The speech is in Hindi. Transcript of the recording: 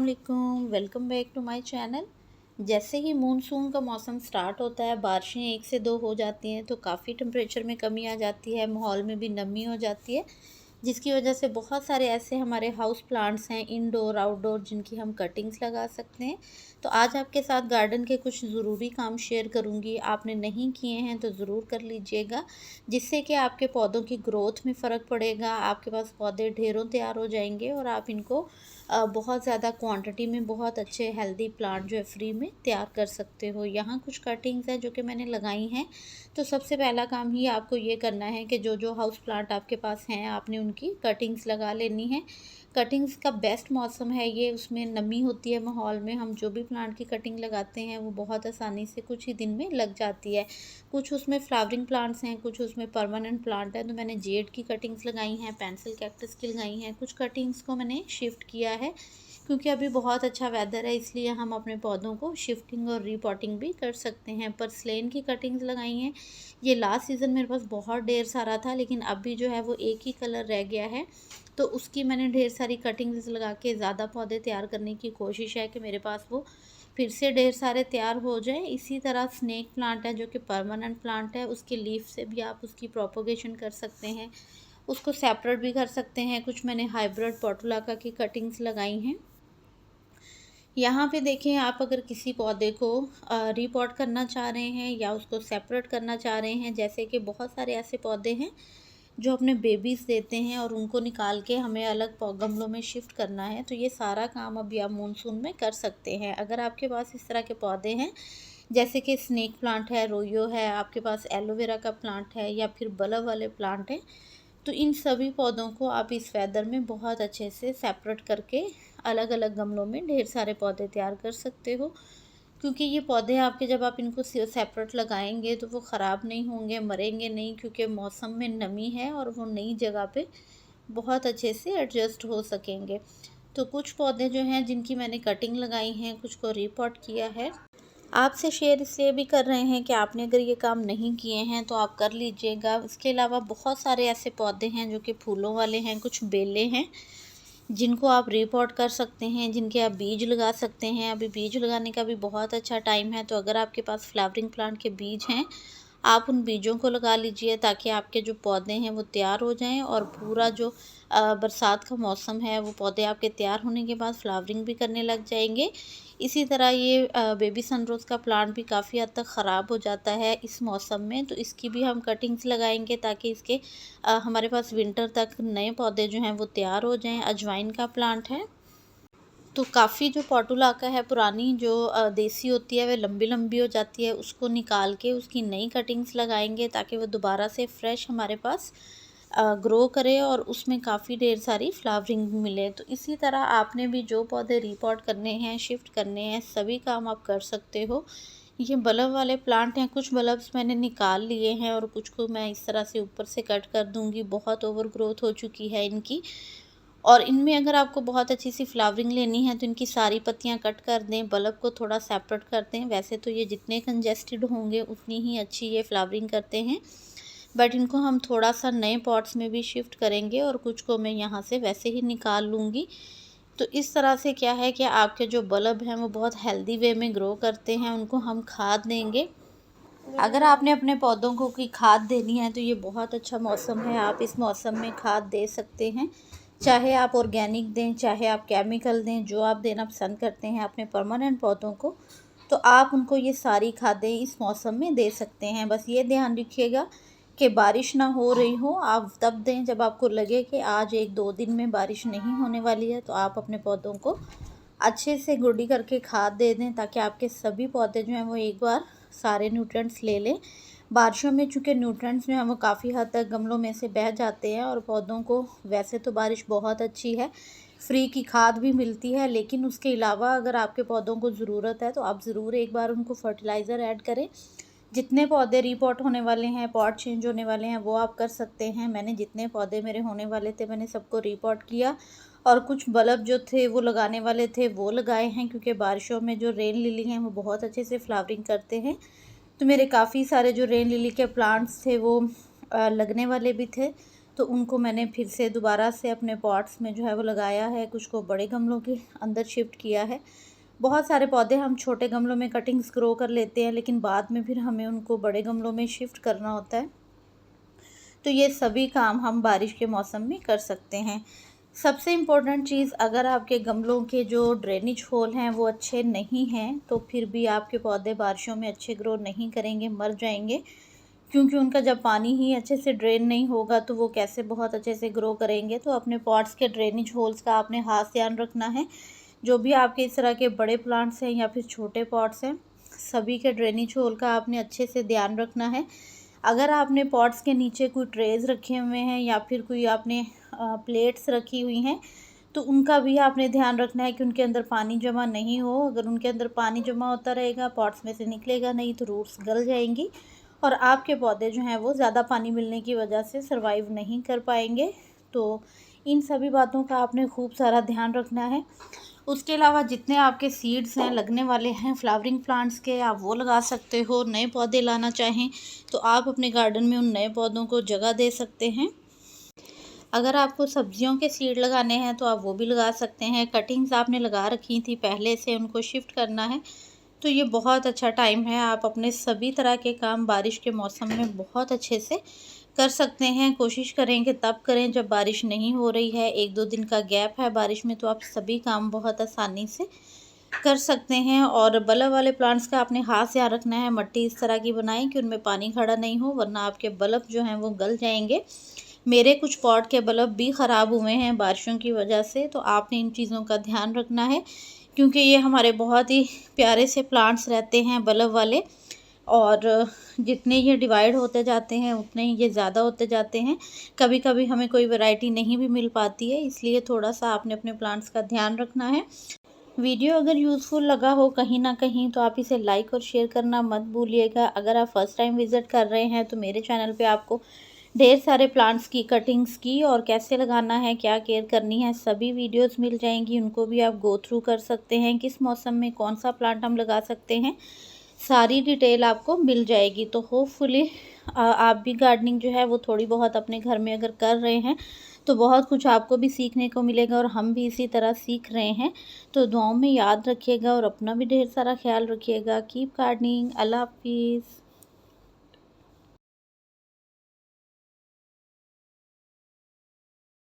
अस्सलामुअलैकुम, welcome back to my channel. जैसे ही मूनसून का मौसम स्टार्ट होता है, बारिशें 1 से 2 हो जाती हैं तो काफ़ी टेम्परेचर में कमी आ जाती है, माहौल में भी नमी हो जाती है, जिसकी वजह से बहुत सारे ऐसे हमारे हाउस प्लांट्स हैं इंडोर आउटडोर जिनकी हम कटिंग्स लगा सकते हैं। तो आज आपके साथ गार्डन के कुछ ज़रूरी काम शेयर करूंगी, आपने नहीं किए हैं तो ज़रूर कर लीजिएगा, जिससे कि आपके पौधों की ग्रोथ में फ़र्क पड़ेगा, आपके पास पौधे ढेरों तैयार हो जाएंगे और आप इनको बहुत ज़्यादा क्वांटिटी में बहुत अच्छे हेल्दी प्लांट जो है फ्री में तैयार कर सकते हो। यहाँ कुछ कटिंग्स हैं जो कि मैंने लगाई हैं। तो सबसे पहला काम ही आपको ये करना है कि जो जो हाउस प्लांट आपके पास हैं आपने उनकी कटिंग्स लगा लेनी है। कटिंग्स का बेस्ट मौसम है ये, उसमें नमी होती है माहौल में, हम जो भी प्लांट की कटिंग लगाते हैं वो बहुत आसानी से कुछ ही दिन में लग जाती है। कुछ उसमें फ्लावरिंग प्लांट्स हैं, कुछ उसमें परमानेंट प्लांट है, तो मैंने जेड की कटिंग्स लगाई हैं, पेंसिल कैक्टस की लगाई हैं। कुछ कटिंग्स को मैंने शिफ्ट किया है क्योंकि अभी बहुत अच्छा वेदर है, इसलिए हम अपने पौधों को शिफ्टिंग और रीपॉटिंग भी कर सकते हैं। पर स्लेन की कटिंग्स लगाई हैं, ये लास्ट सीज़न मेरे पास बहुत ढेर सारा था, लेकिन अभी जो है वो एक ही कलर रह गया है, तो उसकी मैंने ढेर सारी कटिंग्स लगा के ज़्यादा पौधे तैयार करने की कोशिश है कि मेरे पास वो फिर से ढेर सारे तैयार हो जाएं। इसी तरह स्नेक प्लांट है जो कि परमानेंट प्लांट है, उसके लीफ से भी आप उसकी प्रोपोगेशन कर सकते हैं, उसको सेपरेट भी कर सकते हैं। कुछ मैंने हाइब्रिड पोर्टुलाका की कटिंग्स लगाई हैं। यहाँ पे देखें, आप अगर किसी पौधे को रीपॉट करना चाह रहे हैं या उसको सेपरेट करना चाह रहे हैं, जैसे कि बहुत सारे ऐसे पौधे हैं जो अपने बेबीज़ देते हैं और उनको निकाल के हमें अलग गमलों में शिफ्ट करना है, तो ये सारा काम अभी आप मानसून में कर सकते हैं। अगर आपके पास इस तरह के पौधे हैं, जैसे कि स्नेक प्लांट है, रोयो है, आपके पास एलोवेरा का प्लांट है या फिर बल्ब वाले प्लांट हैं, तो इन सभी पौधों को आप इस वेदर में बहुत अच्छे से सेपरेट करके अलग अलग गमलों में ढेर सारे पौधे तैयार कर सकते हो। क्योंकि ये पौधे आपके, जब आप इनको सेपरेट लगाएंगे तो वो ख़राब नहीं होंगे, मरेंगे नहीं, क्योंकि मौसम में नमी है और वो नई जगह पे बहुत अच्छे से एडजस्ट हो सकेंगे। तो कुछ पौधे जो हैं जिनकी मैंने कटिंग लगाई हैं, कुछ को रीपॉट किया है। आपसे शेयर इसलिए भी कर रहे हैं कि आपने अगर ये काम नहीं किए हैं तो आप कर लीजिएगा। इसके अलावा बहुत सारे ऐसे पौधे हैं जो कि फूलों वाले हैं, कुछ बेले हैं जिनको आप रीपॉट कर सकते हैं, जिनके आप बीज लगा सकते हैं। अभी बीज लगाने का भी बहुत अच्छा टाइम है, तो अगर आपके पास फ्लावरिंग प्लांट के बीज हैं, आप उन बीजों को लगा लीजिए ताकि आपके जो पौधे हैं वो तैयार हो जाएं और पूरा जो बरसात का मौसम है वो पौधे आपके तैयार होने के बाद फ्लावरिंग भी करने लग जाएंगे। इसी तरह ये बेबी सनरोज़ का प्लांट भी काफ़ी हद तक ख़राब हो जाता है इस मौसम में, तो इसकी भी हम कटिंग्स लगाएंगे ताकि इसके हमारे पास विंटर तक नए पौधे जो हैं वो तैयार हो जाएं। अजवाइन का प्लांट है, तो काफ़ी जो पोर्टुलाका है पुरानी जो देसी होती है, वह लंबी लंबी हो जाती है, उसको निकाल के उसकी नई कटिंग्स लगाएंगे ताकि वो दोबारा से फ्रेश हमारे पास ग्रो करे और उसमें काफ़ी ढेर सारी फ्लावरिंग मिले। तो इसी तरह आपने भी जो पौधे रीपॉट करने हैं, शिफ्ट करने हैं, सभी काम आप कर सकते हो। ये बल्ब वाले प्लांट हैं, कुछ बल्ब्स मैंने निकाल लिए हैं और कुछ को मैं इस तरह से ऊपर से कट कर दूंगी, बहुत ओवर ग्रोथ हो चुकी है इनकी। और इनमें अगर आपको बहुत अच्छी सी फ्लावरिंग लेनी है तो इनकी सारी पत्तियां कट कर दें, बल्ब को थोड़ा सेपरेट कर दें। वैसे तो ये जितने कंजेस्टेड होंगे उतनी ही अच्छी ये फ्लावरिंग करते हैं, बट इनको हम थोड़ा सा नए पॉट्स में भी शिफ्ट करेंगे और कुछ को मैं यहाँ से वैसे ही निकाल लूँगी। तो इस तरह से क्या है कि आपके जो बल्ब हैं वो बहुत हेल्दी वे में ग्रो करते हैं, उनको हम खाद देंगे। अगर आपने अपने पौधों को कोई खाद देनी है तो ये बहुत अच्छा मौसम है, आप इस मौसम में खाद दे सकते हैं। चाहे आप ऑर्गेनिक दें, चाहे आप केमिकल दें, जो आप देना पसंद करते हैं अपने परमानेंट पौधों को, तो आप उनको ये सारी खादें इस मौसम में दे सकते हैं। बस ये ध्यान रखिएगा कि बारिश ना हो रही हो, आप तब दें जब आपको लगे कि आज 1-2 दिन में बारिश नहीं होने वाली है, तो आप अपने पौधों को अच्छे से गुड्डी करके खाद दे दें ताकि आपके सभी पौधे जो हैं वो एक बार सारे न्यूट्रिएंट्स ले लें। बारिशों में चूँकि न्यूट्रिएंट्स जो हैं वो काफ़ी हद तक गमलों में से बह जाते हैं और पौधों को, वैसे तो बारिश बहुत अच्छी है, फ्री की खाद भी मिलती है, लेकिन उसके अलावा अगर आपके पौधों को ज़रूरत है तो आप ज़रूर एक बार उनको फर्टिलाइज़र ऐड करें। जितने पौधे रीपॉट होने वाले हैं, पॉट चेंज होने वाले हैं, वो आप कर सकते हैं। मैंने जितने पौधे मेरे होने वाले थे मैंने सबको रीपॉट किया और कुछ बल्ब जो थे वो लगाने वाले थे वो लगाए हैं, क्योंकि बारिशों में जो रेन लिली हैं वो बहुत अच्छे से फ्लावरिंग करते हैं। तो मेरे काफ़ी सारे जो रेन लिली के प्लांट्स थे वो लगने वाले भी थे, तो उनको मैंने फिर से दोबारा से अपने पॉट्स में जो है वो लगाया है, कुछ को बड़े गमलों के अंदर शिफ्ट किया है। बहुत सारे पौधे हम छोटे गमलों में कटिंग्स ग्रो कर लेते हैं, लेकिन बाद में फिर हमें उनको बड़े गमलों में शिफ्ट करना होता है। तो ये सभी काम हम बारिश के मौसम में कर सकते हैं। सबसे इम्पोर्टेंट चीज़, अगर आपके गमलों के जो ड्रेनेज होल हैं वो अच्छे नहीं हैं, तो फिर भी आपके पौधे बारिशों में अच्छे ग्रो नहीं करेंगे, मर जाएंगे। क्योंकि उनका जब पानी ही अच्छे से ड्रेन नहीं होगा तो वो कैसे बहुत अच्छे से ग्रो करेंगे। तो अपने पॉट्स के ड्रेनेज होल्स का आपने खास ध्यान रखना है। जो भी आपके इस तरह के बड़े प्लांट्स हैं या फिर छोटे पॉट्स हैं, सभी के ड्रेनेज होल का आपने अच्छे से ध्यान रखना है। अगर आपने पॉट्स के नीचे कोई ट्रेज रखे हुए हैं या फिर कोई आपने प्लेट्स रखी हुई हैं, तो उनका भी आपने ध्यान रखना है कि उनके अंदर पानी जमा नहीं हो। अगर उनके अंदर पानी जमा होता रहेगा, पॉट्स में से निकलेगा नहीं, तो रूट्स गल जाएंगी और आपके पौधे जो हैं वो ज़्यादा पानी मिलने की वजह से सर्वाइव नहीं कर पाएंगे। तो इन सभी बातों का आपने खूब सारा ध्यान रखना है। उसके अलावा जितने आपके सीड्स हैं लगने वाले हैं फ्लावरिंग प्लांट्स के, आप वो लगा सकते हो। नए पौधे लाना चाहें तो आप अपने गार्डन में उन नए पौधों को जगह दे सकते हैं। अगर आपको सब्जियों के सीड लगाने हैं तो आप वो भी लगा सकते हैं। कटिंग्स आपने लगा रखी थी पहले से, उनको शिफ्ट करना है, तो ये बहुत अच्छा टाइम है। आप अपने सभी तरह के काम बारिश के मौसम में बहुत अच्छे से कर सकते हैं। कोशिश करें कि तब करें जब बारिश नहीं हो रही है। 1-2 दिन का गैप है बारिश में, तो आप सभी काम बहुत आसानी से कर सकते हैं। और बल्ब वाले प्लांट्स का आपने खास ध्यान रखना है। मिट्टी इस तरह की बनाएं कि उनमें पानी खड़ा नहीं हो, वरना आपके बल्ब जो हैं वो गल जाएंगे। मेरे कुछ पॉट के बल्ब भी ख़राब हुए हैं बारिशों की वजह से, तो आपने इन चीज़ों का ध्यान रखना है, क्योंकि ये हमारे बहुत ही प्यारे से प्लांट्स रहते हैं बल्ब वाले। और जितने ये डिवाइड होते जाते हैं उतने ही ये ज़्यादा होते जाते हैं। कभी कभी हमें कोई वैरायटी नहीं भी मिल पाती है, इसलिए थोड़ा सा आपने अपने प्लांट्स का ध्यान रखना है। वीडियो अगर यूज़फुल लगा हो कहीं ना कहीं तो आप इसे लाइक और शेयर करना मत भूलिएगा। अगर आप फर्स्ट टाइम विज़िट कर रहे हैं तो मेरे चैनल पे आपको ढेर सारे प्लांट्स की कटिंग्स की और कैसे लगाना है, क्या केयर करनी है, सभी वीडियोस मिल जाएंगी। उनको भी आप गो थ्रू कर सकते हैं। किस मौसम में कौन सा प्लांट हम लगा सकते हैं, सारी डिटेल आपको मिल जाएगी। तो होपफुली आप भी गार्डनिंग जो है वो थोड़ी बहुत अपने घर में अगर कर रहे हैं तो बहुत कुछ आपको भी सीखने को मिलेगा और हम भी इसी तरह सीख रहे हैं। तो दुआओं में याद रखिएगा और अपना भी ढेर सारा ख्याल रखिएगा। Keep gardening. अल्लाह हाफिज़।